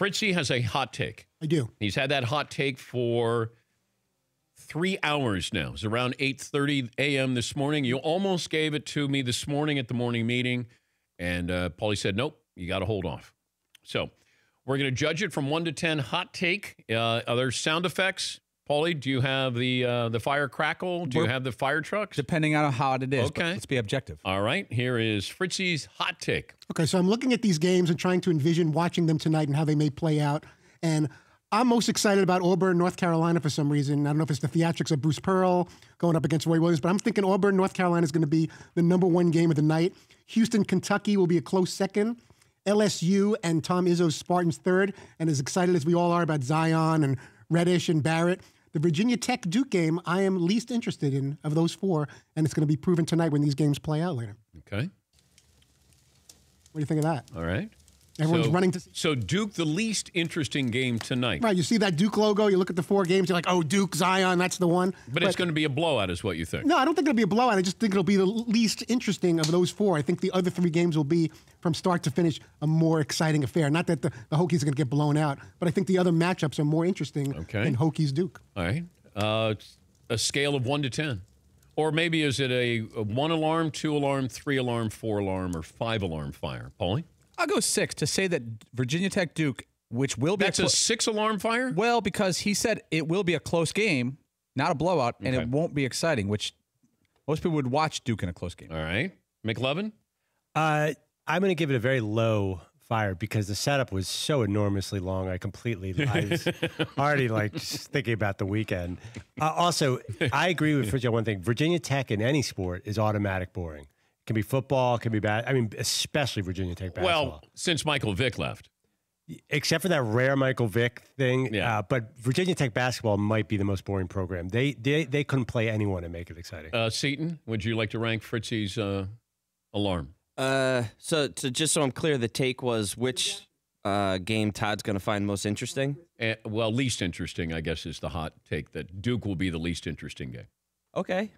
Fritzy has a hot take. I do. He's had that hot take for 3 hours now. It's around 8:30 a.m. this morning. You almost gave it to me this morning at the morning meeting, and Paulie said, nope, you got to hold off. So we're going to judge it from 1 to 10 hot take. Are there sound effects? Paulie, do you have the fire crackle? Do you have the fire trucks? Depending on how hot it is. Okay. Let's be objective. All right. Here is Fritzy's hot take. Okay, so I'm looking at these games and trying to envision watching them tonight and how they may play out. And I'm most excited about Auburn, North Carolina for some reason. I don't know if it's the theatrics of Bruce Pearl going up against Roy Williams, but I'm thinking Auburn, North Carolina is going to be the #1 game of the night. Houston, Kentucky will be a close second. LSU and Tom Izzo's Spartans third. And as excited as we all are about Zion and Reddish and Barrett, the Virginia Tech Duke game I am least interested in of those four, and it's going to be proven tonight when these games play out later. Okay. What do you think of that? All right. Everyone's running to see. So Duke, the least interesting game tonight. Right, you see that Duke logo, you look at the 4 games, you're like, oh, Duke, Zion, that's the one. But it's going to be a blowout is what you think. No, I don't think it'll be a blowout. I just think it'll be the least interesting of those 4. I think the other 3 games will be, from start to finish, a more exciting affair. Not that the Hokies are going to get blown out, but I think the other matchups are more interesting than Hokies-Duke. All right. A scale of 1 to 10. Or maybe is it a 1 alarm, 2 alarm, 3 alarm, 4 alarm, or 5 alarm fire? Paulie? I'll go 6 to say that Virginia Tech Duke, which will be a 6 alarm fire? Well, because he said it will be a close game, not a blowout, and it won't be exciting, which most people would watch Duke in a close game. All right. McLevin? I'm going to give it a very low fire because the setup was so enormously long. I was already just thinking about the weekend. Also, I agree with Fritzy on one thing. Virginia Tech in any sport is automatic boring. It can be football, it can be bad. I mean, especially Virginia Tech basketball. Well, since Michael Vick left. Except for that rare Michael Vick thing. Yeah. But Virginia Tech basketball might be the most boring program. They couldn't play anyone and make it exciting. Seton, would you like to rank Fritzy's alarm? So just so I'm clear, the take was which game Todd's going to find most interesting? Least interesting, I guess, is the hot take, that Duke will be the least interesting game. Okay.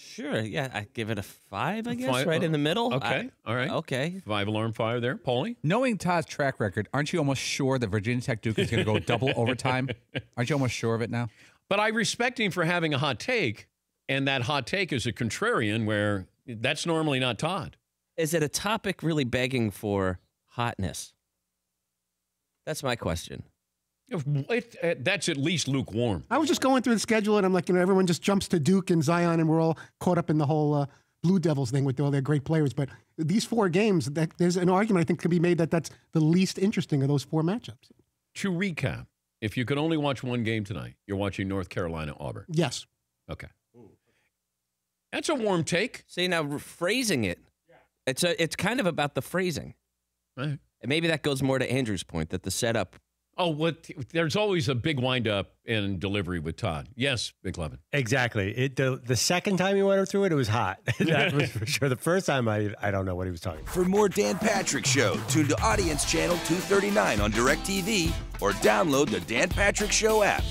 Sure, yeah, I give it a 5, I guess, right in the middle. Okay, all right. Okay. 5 alarm fire there. Paulie? Knowing Todd's track record, aren't you almost sure that Virginia Tech Duke is going to go double overtime? Aren't you almost sure of it now? But I respect him for having a hot take, and that hot take is a contrarian where that's normally not Todd. Is it a topic really begging for hotness? That's my question. That's at least lukewarm. I was just going through the schedule, and I'm like, everyone just jumps to Duke and Zion, and we're all caught up in the whole Blue Devils thing with all their great players. But these 4 games, there's an argument I think could be made that that's the least interesting of those 4 matchups. To recap, if you could only watch one game tonight, you're watching North Carolina, Auburn. Yes. Okay. That's a warm take. See, now phrasing it, it's kind of about the phrasing. Right. And maybe that goes more to Andrew's point, that the setup. Oh, there's always a big wind-up in delivery with Todd. Yes, McLevin. Exactly. The second time he went through it, it was hot. That was for sure. The first time, I don't know what he was talking about. For more Dan Patrick Show, tune to Audience Channel 239 on DirecTV or download the Dan Patrick Show app.